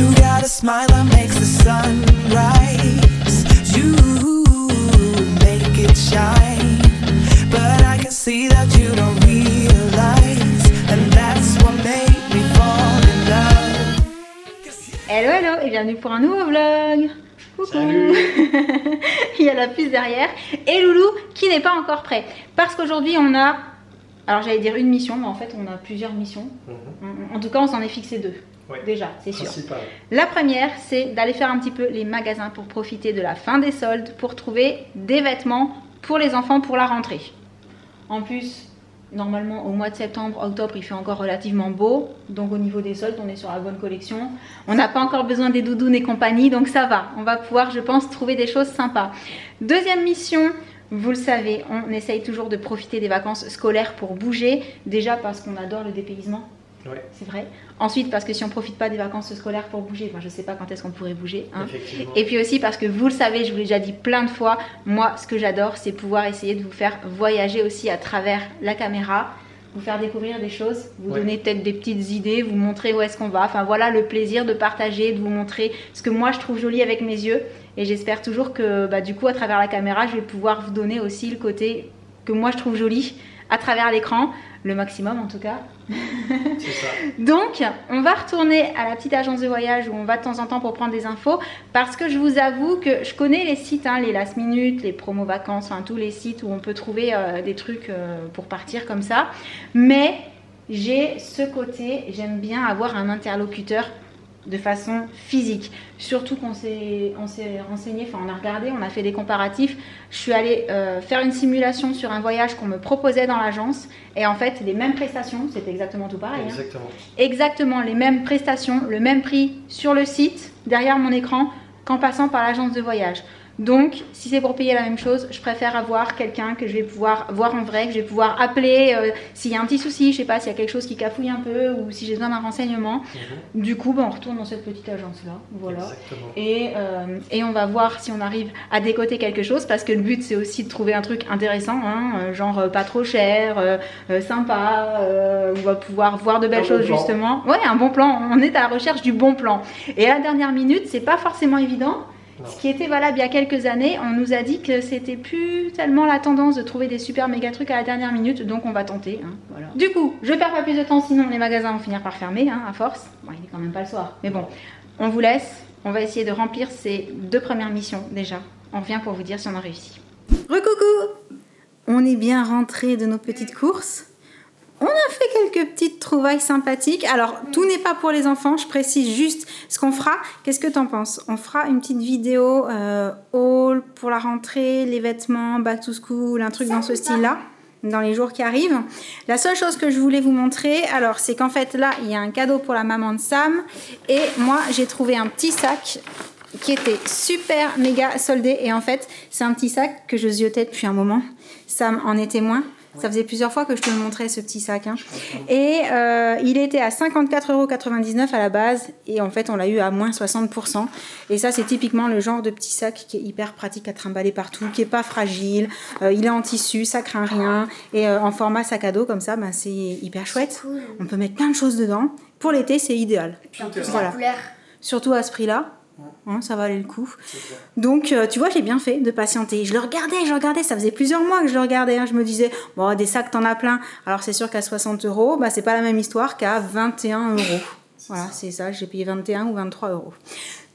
You got a smile that makes the sun rise. You make it shine. But I can see that you don't realize. And that's what made me fall in love. Hello hello et bienvenue pour un nouveau vlog. Coucou. Salut. Il y a la puce derrière et Loulou qui n'est pas encore prêt. Parce qu'aujourd'hui on a, alors j'allais dire une mission, mais en fait on a plusieurs missions. En tout cas on s'en est fixé deux. Oui. Déjà, c'est sûr. Principal. La première, c'est d'aller faire un petit peu les magasins pour profiter de la fin des soldes, pour trouver des vêtements pour les enfants pour la rentrée. En plus, normalement au mois de septembre, octobre, il fait encore relativement beau. Donc au niveau des soldes, on est sur la bonne collection. On n'a pas encore besoin des doudounes et compagnie, donc ça va. On va pouvoir, je pense, trouver des choses sympas. Deuxième mission. Vous le savez, on essaye toujours de profiter des vacances scolaires pour bouger. Déjà parce qu'on adore le dépaysement. Oui. C'est vrai. Ensuite, parce que si on ne profite pas des vacances scolaires pour bouger, je ne sais pas quand est-ce qu'on pourrait bouger. Hein. Effectivement. Et puis aussi parce que vous le savez, je vous l'ai déjà dit plein de fois, moi ce que j'adore c'est pouvoir essayer de vous faire voyager aussi à travers la caméra, vous faire découvrir des choses, vous donner peut-être des petites idées, vous montrer où est-ce qu'on va. Enfin voilà, le plaisir de partager, de vous montrer ce que moi je trouve joli avec mes yeux. Et j'espère toujours que du coup à travers la caméra, je vais pouvoir vous donner aussi le côté que moi je trouve joli à travers l'écran. Le maximum en tout cas. C'est ça. Donc on va retourner à la petite agence de voyage où on va de temps en temps pour prendre des infos, parce que je vous avoue que je connais les sites, hein, les last minute, les promos vacances, enfin tous les sites où on peut trouver des trucs pour partir comme ça, mais j'ai ce côté, j'aime bien avoir un interlocuteur de façon physique, surtout qu'on s'est renseigné, enfin on a regardé, on a fait des comparatifs. Je suis allée faire une simulation sur un voyage qu'on me proposait dans l'agence et en fait les mêmes prestations, c'était exactement tout pareil. Exactement. Hein. Exactement les mêmes prestations, le même prix sur le site, derrière mon écran, qu'en passant par l'agence de voyage. Donc, si c'est pour payer la même chose, je préfère avoir quelqu'un que je vais pouvoir voir en vrai, que je vais pouvoir appeler s'il y a un petit souci, je sais pas, s'il y a quelque chose qui cafouille un peu ou si j'ai besoin d'un renseignement. Du coup, on retourne dans cette petite agence-là, voilà. Et on va voir si on arrive à décoter quelque chose, parce que le but, c'est aussi de trouver un truc intéressant, hein, genre pas trop cher, sympa, on va pouvoir voir de belles choses, justement. Ouais, un bon plan, on est à la recherche du bon plan. Et à la dernière minute, c'est pas forcément évident. Non. Ce qui était valable il y a quelques années, on nous a dit que c'était plus tellement la tendance de trouver des super méga trucs à la dernière minute, donc on va tenter. Hein, voilà. Du coup, je perds pas plus de temps, sinon les magasins vont finir par fermer, hein, à force. Bon, il est quand même pas le soir, mais bon, on vous laisse. On va essayer de remplir ces deux premières missions déjà. On revient pour vous dire si on a réussi. Recoucou! On est bien rentré de nos petites courses. On a fait quelques petites trouvailles sympathiques. Alors, tout n'est pas pour les enfants. Je précise juste ce qu'on fera. Qu'est-ce que t'en penses? On fera une petite vidéo haul pour la rentrée, les vêtements, back to school, un truc dans ce style-là, dans les jours qui arrivent. La seule chose que je voulais vous montrer, alors, c'est qu'en fait, là, il y a un cadeau pour la maman de Sam. Et moi, j'ai trouvé un petit sac qui était super méga soldé. Et en fait, c'est un petit sac que je ziotais depuis un moment. Sam en est témoin. Ça faisait plusieurs fois que je te le montrais, ce petit sac. Hein. Et il était à 54,99 € à la base. Et en fait, on l'a eu à moins 60%. Et ça, c'est typiquement le genre de petit sac qui est hyper pratique à trimballer partout, qui n'est pas fragile. Il est en tissu, ça craint rien. Et en format sac à dos, comme ça, c'est hyper chouette. Cool. On peut mettre plein de choses dedans. Pour l'été, c'est idéal. Et puis en plus, voilà. Surtout à ce prix-là. Hein, ça valait le coup. Donc, tu vois, j'ai bien fait de patienter. Je le regardais. Ça faisait plusieurs mois que je le regardais. Hein. Je me disais, bon, des sacs, t'en as plein. Alors, c'est sûr qu'à 60 €, c'est pas la même histoire qu'à 21 €. Voilà, c'est ça. J'ai payé 21 ou 23 €.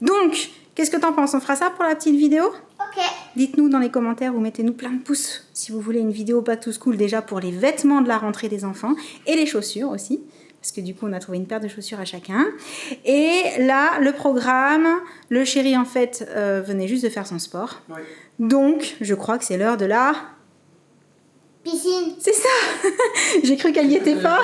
Donc, qu'est-ce que t'en penses? On fera ça pour la petite vidéo? Ok. Dites-nous dans les commentaires ou mettez-nous plein de pouces si vous voulez une vidéo back to school déjà pour les vêtements de la rentrée des enfants et les chaussures aussi. Parce que du coup, on a trouvé une paire de chaussures à chacun. Et là, le programme, le chéri, en fait, venait juste de faire son sport. Oui. Donc, je crois que c'est l'heure de la... piscine. C'est ça. J'ai cru qu'elle y était pas.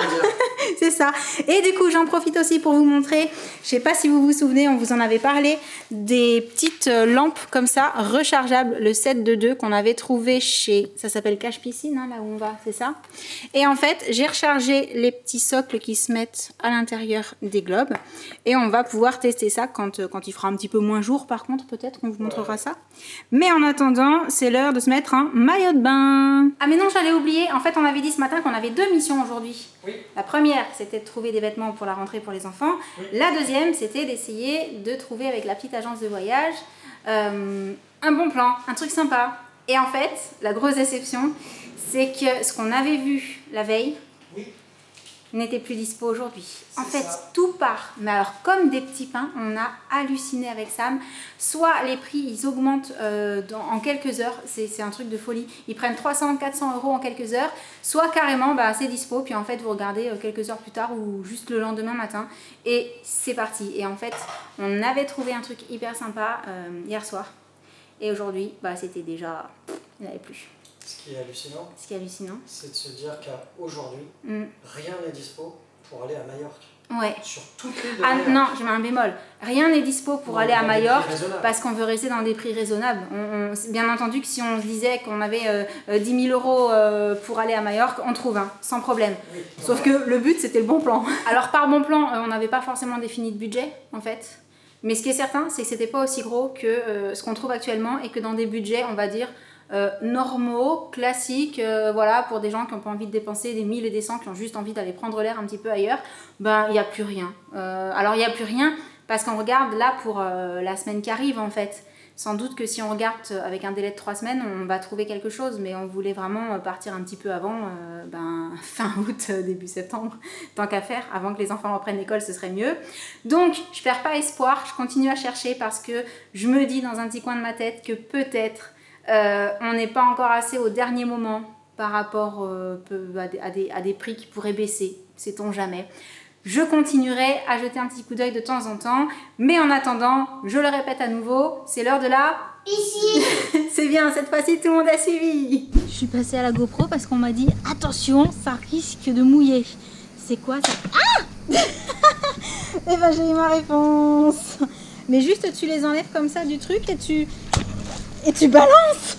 C'est ça. Et du coup, j'en profite aussi pour vous montrer, je sais pas si vous vous souvenez, on vous en avait parlé, des petites lampes comme ça, rechargeables, le set de 2 qu'on avait trouvé chez, ça s'appelle Cache Piscine, hein, là où on va, c'est ça. Et en fait, j'ai rechargé les petits socles qui se mettent à l'intérieur des globes. Et on va pouvoir tester ça quand il fera un petit peu moins jour, par contre, peut-être qu'on vous montrera ça. Mais en attendant, c'est l'heure de se mettre un maillot de bain. Ah mais non, j'allais oublié, en fait on avait dit ce matin qu'on avait 2 missions aujourd'hui. Oui. La première c'était de trouver des vêtements pour la rentrée pour les enfants. Oui. La deuxième c'était d'essayer de trouver avec la petite agence de voyage un bon plan, un truc sympa. Et en fait, la grosse déception, c'est que ce qu'on avait vu la veille Oui. n'était plus dispo aujourd'hui. En C'est fait, ça. tout part. Mais alors, comme des petits pains, on a halluciné avec Sam. Soit les prix, ils augmentent en quelques heures. C'est un truc de folie. Ils prennent 300, 400 € en quelques heures. Soit carrément, c'est dispo. Puis en fait, vous regardez quelques heures plus tard ou juste le lendemain matin. Et c'est parti. Et en fait, on avait trouvé un truc hyper sympa hier soir. Et aujourd'hui, c'était déjà... il n'y en avait plus. Ce qui est hallucinant, Ce qui est hallucinant. c'est de se dire qu'aujourd'hui, rien n'est dispo pour aller à Majorque. Ouais. Sur toutes les deux. Ah non, je mets un bémol. Rien n'est dispo pour Non, aller à dans des prix Majorque raisonnables. parce qu'on veut rester dans des prix raisonnables. Bien entendu que si on se disait qu'on avait 10 000 € pour aller à Majorque, on trouve un, sans problème. Oui. Sauf que le but, c'était le bon plan. Alors par bon plan, on n'avait pas forcément défini de budget, en fait. Mais ce qui est certain, c'est que c'était pas aussi gros que ce qu'on trouve actuellement et que dans des budgets, on va dire, normaux, classiques, voilà, pour des gens qui n'ont pas envie de dépenser des 1000 et des 100, qui ont juste envie d'aller prendre l'air un petit peu ailleurs, il n'y a plus rien. Alors il n'y a plus rien parce qu'on regarde là pour la semaine qui arrive en fait. Sans doute que si on regarde avec un délai de 3 semaines, on va trouver quelque chose, mais on voulait vraiment partir un petit peu avant, fin août, début septembre, tant qu'à faire, avant que les enfants reprennent l'école, ce serait mieux. Donc, je perds pas espoir, je continue à chercher parce que je me dis dans un petit coin de ma tête que peut-être on n'est pas encore assez au dernier moment par rapport à des prix qui pourraient baisser, sait-on jamais. Je continuerai à jeter un petit coup d'œil de temps en temps, mais en attendant, je le répète à nouveau, c'est l'heure de la... Ici. C'est bien, cette fois-ci tout le monde a suivi. Je suis passée à la GoPro parce qu'on m'a dit attention, ça risque de mouiller. C'est quoi ça? Ah Eh ben j'ai eu ma réponse. Mais juste tu les enlèves comme ça du truc et tu balances.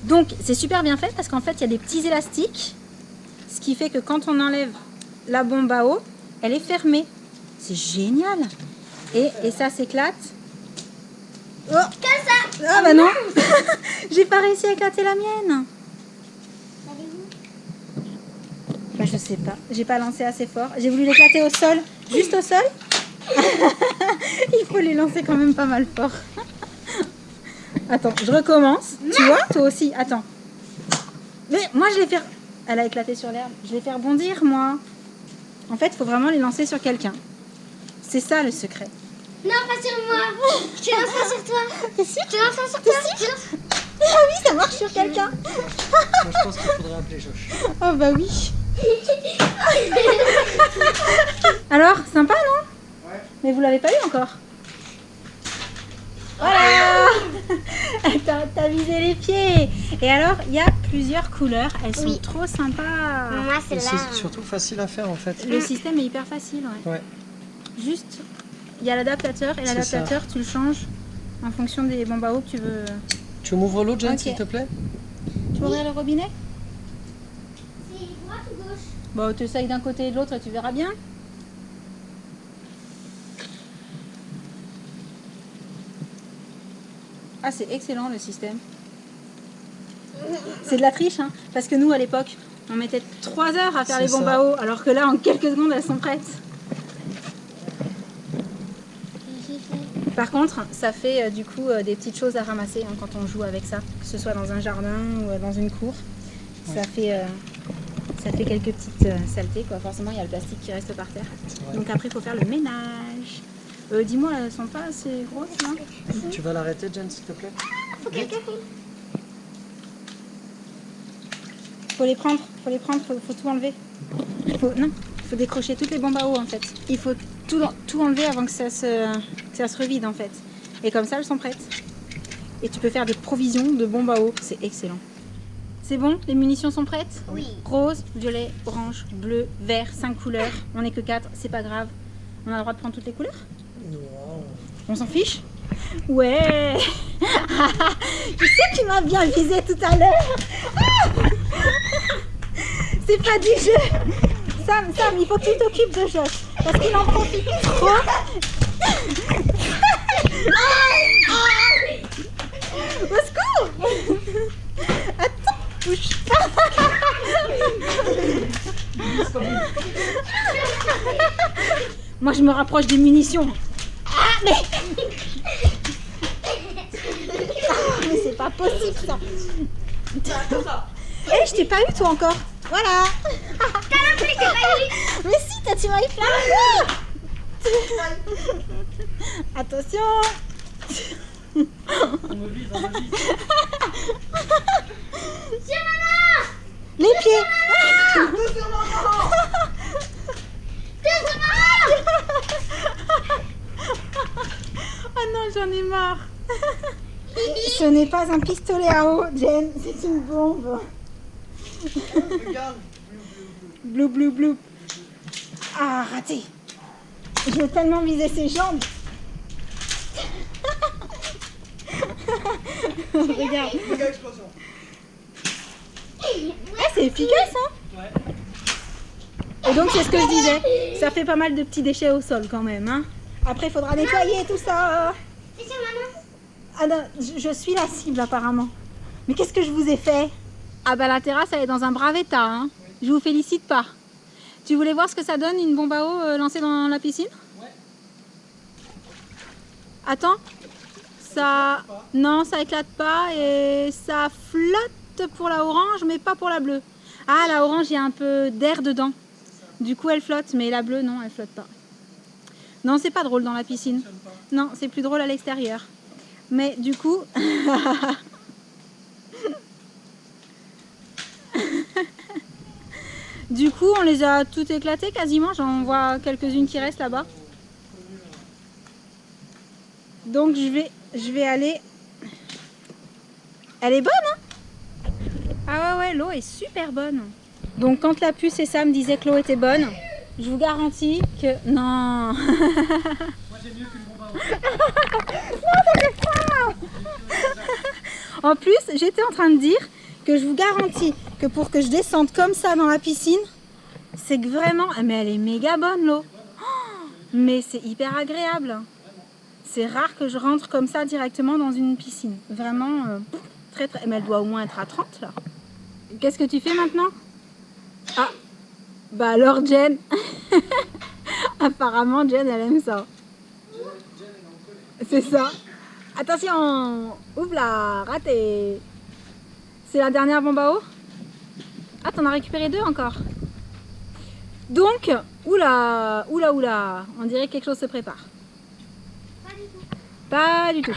Donc c'est super bien fait parce qu'en fait il y a des petits élastiques, ce qui fait que quand on enlève la bombe à eau, elle est fermée. C'est génial. Et ça s'éclate. Oh. Ah bah non. J'ai pas réussi à éclater la mienne. Bah je sais pas, j'ai pas lancé assez fort. J'ai voulu l'éclater au sol, juste au sol. Il faut les lancer quand même pas mal fort. Attends, je recommence. Tu vois, toi aussi, attends. Mais moi je l'ai fait... Elle a éclaté sur l'herbe. Je l'ai fait rebondir moi. En fait, il faut vraiment les lancer sur quelqu'un. C'est ça le secret. Non, pas sur moi. Je te lance pas sur toi. T'es sûr? Je te lance pas sur toi. Ah oui, ça marche sur quelqu'un. Moi, je pense qu'il faudrait appeler Josh. Oh bah oui. Alors, sympa non? Ouais. Mais vous l'avez pas eu encore. Voilà. T'as visé les pieds. Et alors, il y a plusieurs couleurs. Elles sont Oui. trop sympas. Moi, c'est Et là. c'est surtout facile à faire en fait. Le système est hyper facile, ouais. Ouais. Juste, il y a l'adaptateur et C'est l'adaptateur, tu le changes en fonction des bombes à eau que tu veux. Tu m'ouvres l'eau, Jen, Ok. s'il te plaît? Tu veux ouvrir le robinet? C'est droite ou gauche? Bon, tu essayes d'un côté et de l'autre et tu verras bien. Ah, c'est excellent le système. C'est de la triche, hein, parce que nous, à l'époque, on mettait 3 heures à faire C'est les bombes ça. à eau, alors que là, en quelques secondes, elles sont prêtes. Par contre, ça fait du coup des petites choses à ramasser hein, quand on joue avec ça, que ce soit dans un jardin ou dans une cour. Ça fait quelques petites saletés, quoi. Forcément, il y a le plastique qui reste par terre. Ouais. Donc après, il faut faire le ménage. Dis-moi, elles sont pas assez grosses là? Tu vas l'arrêter, Jen, s'il te plaît? Faut les prendre, faut tout enlever. Il faut décrocher toutes les bombes à eau en fait. Il faut tout enlever avant que ça se revide en fait. Et comme ça, elles sont prêtes. Et tu peux faire des provisions de bombes à eau, c'est excellent. C'est bon? Les munitions sont prêtes? Oui. Rose, violet, orange, bleu, vert, 5 couleurs. On n'est que 4, c'est pas grave. On a le droit de prendre toutes les couleurs? Wow. On s'en fiche? Ouais. Tu sais que tu m'as bien visé tout à l'heure. C'est pas du jeu. Sam, il faut que tu t'occupes de Josh. Parce qu'il en profite trop. Au secours. Moi, je me rapproche des munitions. Ah, mais c'est pas possible ça. Eh, je t'ai pas eu toi encore. Voilà. Mais si, toi tu m'as eu plein. Attention. On me vise, on me vise. Les pieds. Oh non, j'en ai marre. Ce n'est pas un pistolet à eau, Jen, c'est une bombe. Regarde. Blou, blou, blou. Ah, raté. J'ai tellement visé ses jambes. Regarde. Méga explosion. Ah, c'est efficace, hein? Ouais. Et donc, c'est ce que je disais. Ça fait pas mal de petits déchets au sol quand même, hein? Après, il faudra nettoyer tout ça. C'est ça, maman. Ah non, je suis la cible apparemment. Mais qu'est-ce que je vous ai fait? Ah bah la terrasse elle est dans un brave état, hein. Je vous félicite pas. Tu voulais voir ce que ça donne une bombe à eau lancée dans la piscine? Ouais. Attends. Ça... Non, ça éclate pas et ça flotte pour la orange mais pas pour la bleue. Ah, la orange, il y a un peu d'air dedans. Du coup elle flotte, mais la bleue non, elle flotte pas. Non, c'est pas drôle dans la piscine. Non, c'est plus drôle à l'extérieur. Mais du coup... Du coup, on les a toutes éclatées quasiment. J'en vois quelques-unes qui restent là-bas. Donc je vais aller... Elle est bonne, hein? Ah ouais, l'eau est super bonne. Donc quand la puce et Sam disaient que l'eau était bonne, je vous garantis que... Non. Moi j'ai mieux qu'une bombe à eau. En plus, j'étais en train de dire que je vous garantis que pour que je descende comme ça dans la piscine, c'est que vraiment... Mais elle est méga bonne l'eau. Oh, mais c'est hyper agréable. C'est rare que je rentre comme ça directement dans une piscine. Vraiment, très très... Mais elle doit au moins être à 30 là. Qu'est-ce que tu fais maintenant? Ah, bah alors Jen. Apparemment Jen elle aime ça. C'est ça. Attention, ouvre là, raté. C'est la dernière bombe à eau. Ah, t'en as récupéré 2 encore. Donc, oula, oula, oula, on dirait que quelque chose se prépare. Pas du tout.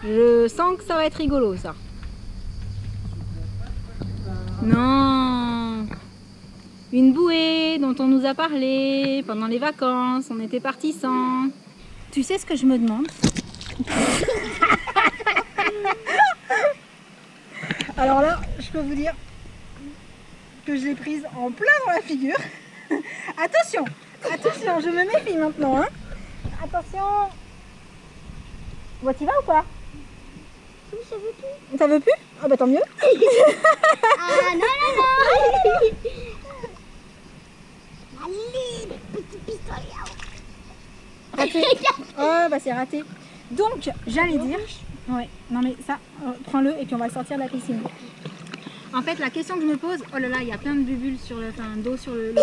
Je sens que ça va être rigolo, ça. Non. Une bouée dont on nous a parlé pendant les vacances. On était partis sans. Tu sais ce que je me demande? Alors là, je peux vous dire que je l'ai prise en plein dans la figure. Attention, attention, je me méfie maintenant. Hein. Attention. Bon, t'y vas ou pas? Oui, ça veut plus. Ça veut plus? Ah bah tant mieux. Ah non, non, non. Allez, petit pistolet à eau. Raté. Oh bah c'est raté. Donc, j'allais dire... Ouais, non mais ça, prends-le et puis on va le sortir de la piscine. En fait, la question que je me pose... Oh là là, il y a plein de bulles sur le... Enfin, d'eau sur le...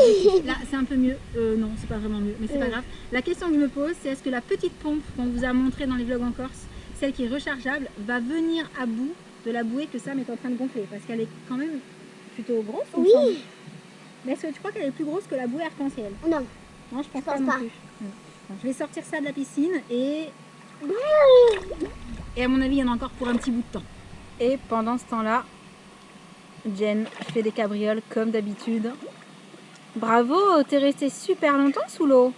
Là, c'est un peu mieux. Non, c'est pas vraiment mieux, mais c'est pas grave. La question que je me pose, c'est est-ce que la petite pompe qu'on vous a montrée dans les vlogs en Corse, celle qui est rechargeable, va venir à bout de la bouée que Sam est en train de gonfler? Parce qu'elle est quand même plutôt grosse, il me Oui. semble. Mais est-ce que tu crois qu'elle est plus grosse que la bouée arc-en-ciel? Non. Non, je pense pas pense non pas. plus. Bon, je vais sortir ça de la piscine et à mon avis, il y en a encore pour un petit bout de temps. Et pendant ce temps-là, Jen fait des cabrioles comme d'habitude. Bravo, t'es resté super longtemps sous l'eau.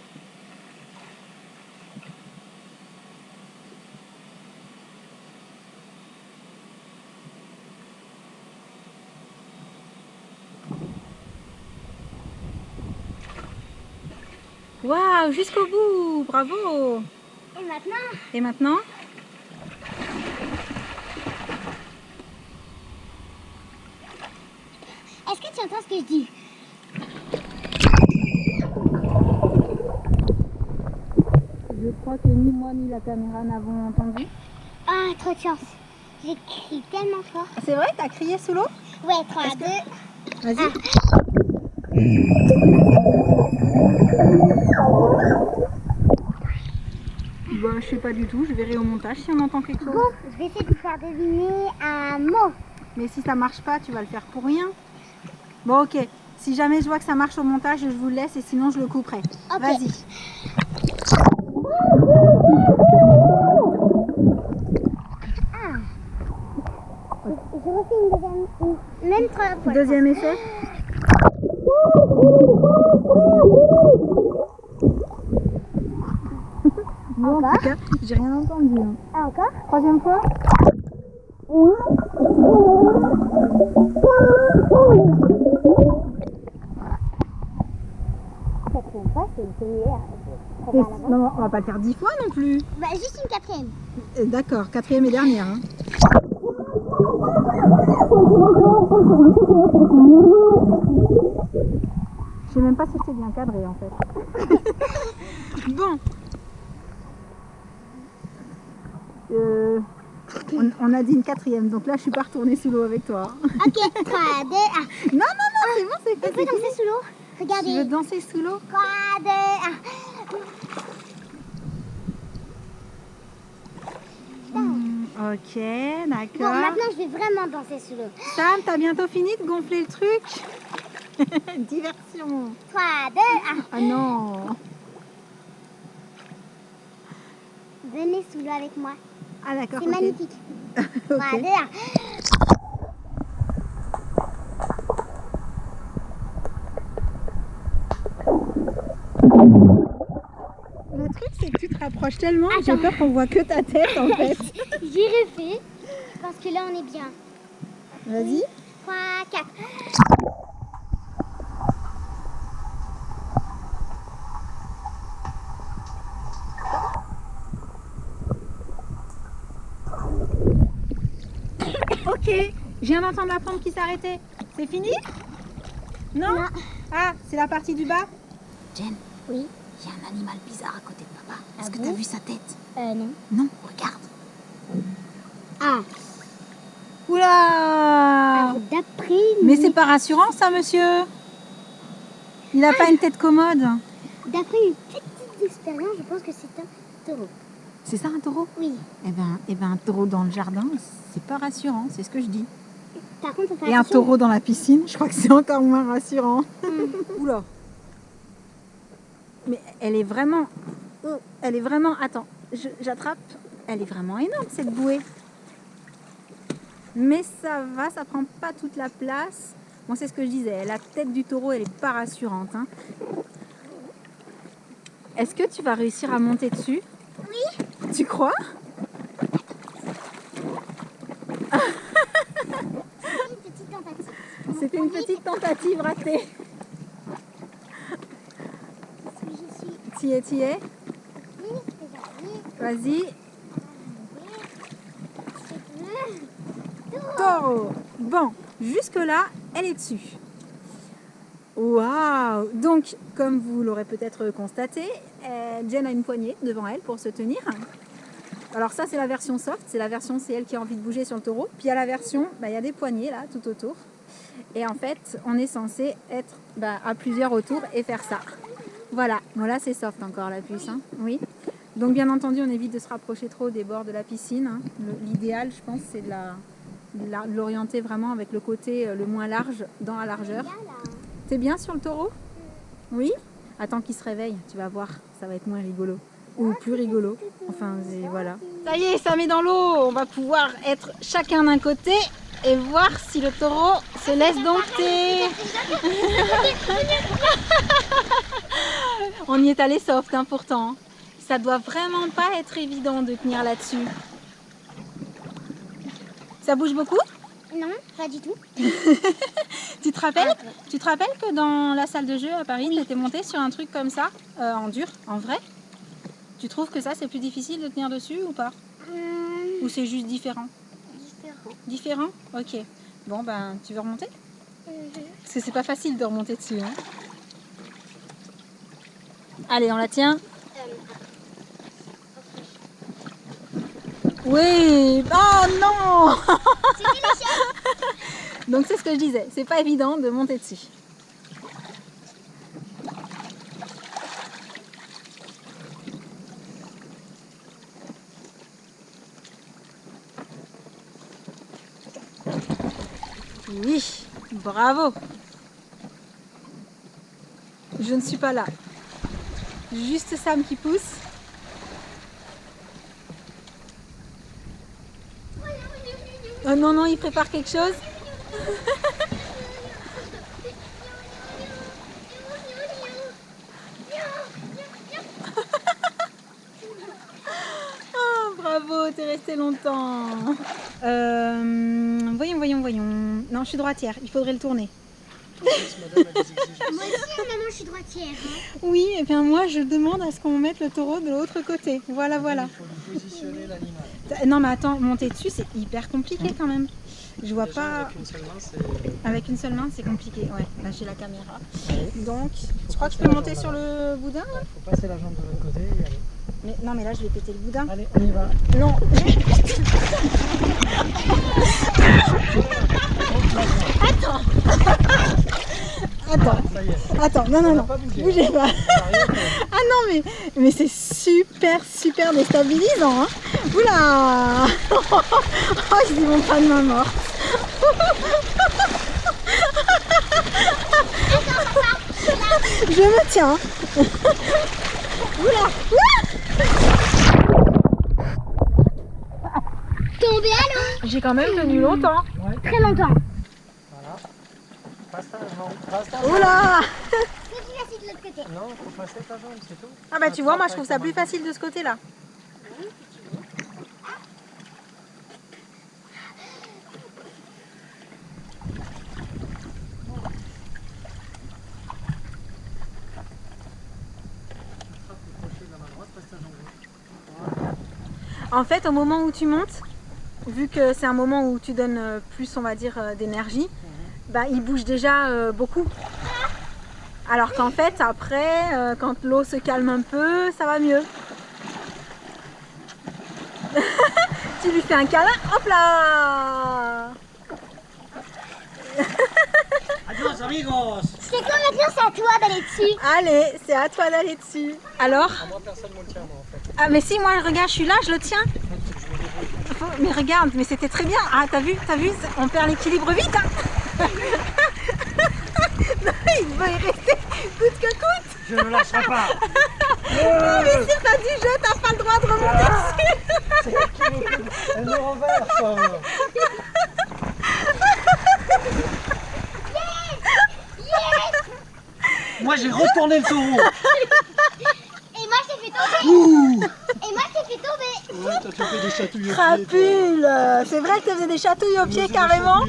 Waouh, jusqu'au bout, bravo. Et maintenant? Et maintenant? Est-ce que tu entends ce que je dis? Je crois que ni moi ni la caméra n'avons entendu. Ah, trop de chance. J'ai crié tellement fort. C'est vrai, t'as crié sous l'eau? Ouais, 3, 2. Vas-y. Bah, je sais pas du tout, je verrai au montage si on entend quelque chose. Bon, je vais essayer de vous faire deviner un mot. Mais si ça marche pas, tu vas le faire pour rien. Bon, ok. Si jamais je vois que ça marche au montage, je vous le laisse et sinon je le couperai. Ok. Vas-y. Je refais une deuxième. Même trois fois. Deuxième essai. Bon, en tout cas, j'ai rien entendu. Hein. Ah, encore? Troisième fois. Quatrième fois, c'est le premier. Non, on va pas le faire 10 fois non plus. Bah, juste une quatrième. D'accord, quatrième et dernière. Hein. Je sais même pas si c'est bien cadré en fait. Bon. On a dit une quatrième, donc là je suis pas retournée sous l'eau avec toi. Ok, 3, 2, 1. Non, c'est bon, c'est On fait. peut danser sous l'eau. Tu veux Regardez. danser sous l'eau? 3, 2, 1. Ok, Bon, d'accord. maintenant je vais vraiment danser sous l'eau. Sam, t'as bientôt fini de gonfler le truc? Diversion. 3, 2, 1. Ah non. Venez sous l'eau avec moi. Ah d'accord. C'est ok. magnifique. 3, 2, 1. Le truc c'est que tu te rapproches tellement que j'ai peur qu'on voit que ta tête en fait. J'ai refait. Parce que là on est bien. Vas-y. 3, 4. Ok, je viens d'entendre la pompe qui s'arrêtait. C'est fini? Non, Non. Ah, c'est la partie du bas? Jen, Oui. il y a un animal bizarre à côté de papa. Est-ce que bon t'as vu sa tête? Non. Non, regarde. Ah. Oula! Alors, d'après. Mais c'est pas rassurant ça, monsieur. Il a pas une tête commode. D'après une petite expérience, je pense que c'est un taureau. C'est ça un taureau? Oui. Eh ben, un taureau dans le jardin, c'est pas rassurant, c'est ce que je dis. Par contre, on fait Et un attention. taureau dans la piscine, je crois que c'est encore moins rassurant. Oula. Mais elle est vraiment... Attends, j'attrape. Elle est vraiment énorme cette bouée. Mais ça va, ça prend pas toute la place. Bon, c'est ce que je disais, la tête du taureau, elle est pas rassurante. Hein. Est-ce que tu vas réussir à monter dessus? Oui. Tu crois? Une petite tentative. C'était une petite tentative ratée. Je suis. T'y es? Oui, c'est Vas-y. gentil. Taureau. Bon, jusque-là, elle est dessus. Waouh! Donc, comme vous l'aurez peut-être constaté, Jen a une poignée devant elle pour se tenir. Alors ça, c'est la version soft. C'est la version, c'est elle qui a envie de bouger sur le taureau. Puis il y a la version, il y a des poignées là, tout autour. Et en fait, on est censé être à plusieurs autour et faire ça. Voilà. Bon là, c'est soft encore la puce. Hein. Oui. Donc bien entendu, on évite de se rapprocher trop des bords de la piscine. Hein. L'idéal, je pense, c'est de l'orienter vraiment avec le côté le moins large dans la largeur. T'es bien sur le taureau? Oui? Attends qu'il se réveille, tu vas voir, ça va être moins rigolo. Ou plus rigolo. Enfin, voilà. Ça y est, ça met dans l'eau. On va pouvoir être chacun d'un côté et voir si le taureau se laisse dompter. On y est allé soft, hein, pourtant. Ça doit vraiment pas être évident de tenir là-dessus. Ça bouge beaucoup? Non, pas du tout. Tu te rappelles que dans la salle de jeu à Paris, tu étais montée sur un truc comme ça, en dur, en vrai? Tu trouves que ça, c'est plus difficile de tenir dessus ou pas? Ou c'est juste différent? Différent. Différent? Ok. Bon, ben, tu veux remonter? Parce que c'est pas facile de remonter dessus. Hein. Allez, on la tient. Oui! Oh non! Donc c'est ce que je disais, c'est pas évident de monter dessus. Oui, bravo. Je ne suis pas là. Juste Sam qui pousse. Oh non, non, il prépare quelque chose. Oh, bravo, t'es resté longtemps. Voyons. Non, je suis droitière, il faudrait le tourner. Moi aussi, maman, je suis droitière. Hein. Oui, et bien moi, je demande à ce qu'on mette le taureau de l'autre côté. Voilà. Il faut lui positionner l'animal. Non, mais attends, monter dessus, c'est hyper compliqué quand même. Je vois Déjà, pas... avec une seule main, c'est... Avec une seule main, c'est compliqué. Ouais, là j'ai la caméra. Donc, je crois que je peux monter sur le boudin là. Il faut passer la jambe de l'autre côté et aller. Mais, non, mais là je vais péter le boudin. Allez, on y va. Non. Attends, non, bougez pas. Ah non, mais c'est super déstabilisant. Hein. Oula. Oh, je dis mon pas de ma mort. Je me tiens. Oula. Tombé à l'eau. J'ai quand même tenu longtemps. Très longtemps. Voilà. Passe ta jambe. Passe ta jambe. Oula. C'est plus facile de l'autre côté. Non, il faut passer ta jambe, c'est tout. Ah bah tu vois, moi je trouve ça plus facile de ce côté-là. En fait, au moment où tu montes, vu que c'est un moment où tu donnes plus, on va dire, d'énergie, bah, il bouge déjà beaucoup. Alors qu'en fait, après, quand l'eau se calme un peu, ça va mieux. Tu lui fais un câlin, hop là. Adios, amigos. C'est quoi maintenant? C'est à toi d'aller dessus. Allez, c'est à toi d'aller dessus. Alors? Moi, personne ne me tient, moi, en fait. Ah mais si, moi regarde, je suis là, je le tiens. Mais regarde, mais c'était très bien. Ah t'as vu, on perd l'équilibre vite. Hein. Non, il va y rester coûte que coûte. Je ne lâcherai pas. Non mais si t'as dit je, t'as pas le droit de remonter dessus. C'est elle qui me... Elle me renverse. Moi, j'ai retourné le taureau. Et moi, je t'ai fait tomber. Et moi, je t'ai fait tomber. Ouais, toi, tu fais des chatouilles au pied. Crapule. C'est vrai que tu faisais des chatouilles aux pieds carrément.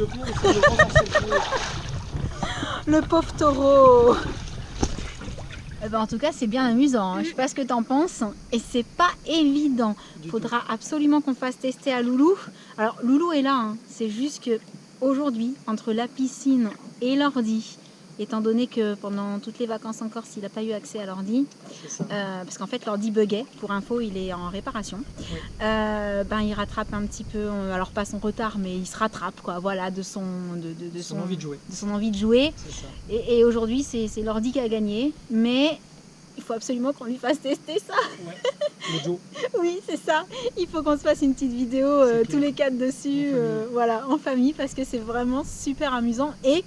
Le pauvre taureau. Eh ben, en tout cas, c'est bien amusant. Hein. Je sais pas ce que t'en penses. Et c'est pas évident. Faudra absolument qu'on fasse tester à Loulou. Alors, Loulou est là. Hein. C'est juste que aujourd'hui, entre la piscine et l'ordi, étant donné que pendant toutes les vacances en Corse, il n'a pas eu accès à l'ordi, parce qu'en fait l'ordi buguait, pour info il est en réparation, oui. Il rattrape un petit peu, alors pas son retard, mais il se rattrape quoi, voilà, de son envie de jouer. Et aujourd'hui c'est l'ordi qui a gagné, mais il faut absolument qu'on lui fasse tester ça. Ouais. Le Joe. Oui, c'est ça. Il faut qu'on se fasse une petite vidéo tous les quatre dessus, voilà, en famille, parce que c'est vraiment super amusant et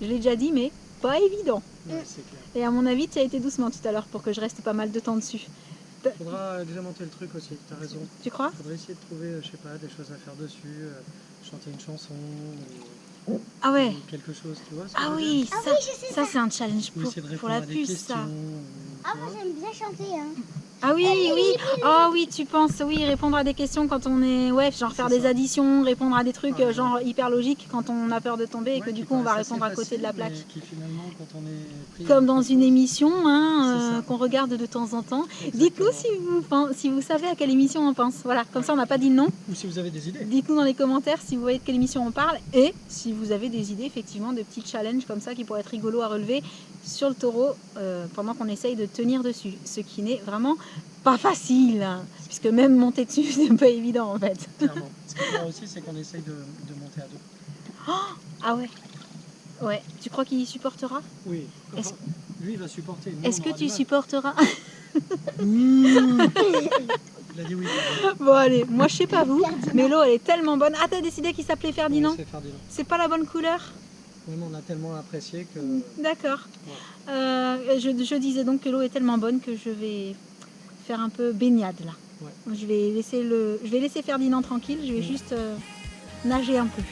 je l'ai déjà dit, mais pas évident. Ouais, c'est clair. Et à mon avis, tu as été doucement tout à l'heure pour que je reste pas mal de temps dessus. Il faudra déjà monter le truc aussi, tu as raison. Tu crois? Il faudrait essayer de trouver, je sais pas, des choses à faire dessus, chanter une chanson, ah ouais. Ou quelque chose, tu vois. Ah oui, ça c'est un challenge pour la puce, ça. Ah, moi j'aime bien chanter. Hein. Ah oui, oh oui, tu penses, oui, répondre à des questions quand on est, ouais, genre faire des additions, répondre à des trucs genre hyper logiques quand on a peur de tomber et que du coup on va répondre à côté de la plaque. Qui finalement, quand on est pris comme dans une émission hein, qu'on regarde de temps en temps. Dites-nous si vous savez à quelle émission on pense. Voilà, comme ça on n'a pas dit le nom. Ou si vous avez des idées. Dites-nous dans les commentaires si vous voyez de quelle émission on parle et si vous avez des idées effectivement de petits challenges comme ça qui pourraient être rigolos à relever sur le taureau pendant qu'on essaye de tenir dessus. Ce qui n'est vraiment pas facile, hein, puisque même monter dessus, c'est pas évident en fait. Clairement. Ce qu'il faut aussi, c'est qu'on essaye de monter à deux. Oh, ah ouais. Ouais. Tu crois qu'il supportera? Oui. Enfin, lui, il va supporter. Est-ce que tu supporteras? Il a dit oui. Bon allez, moi je sais pas vous, mais l'eau elle est tellement bonne. Ah t'as décidé qu'il s'appelait Ferdinand? C'est Ferdinand. C'est pas la bonne couleur? Oui, mais on a tellement apprécié que... D'accord. Je disais donc que l'eau est tellement bonne que je vais faire un peu baignade là. Ouais. Je vais laisser Ferdinand tranquille, je vais juste nager un peu.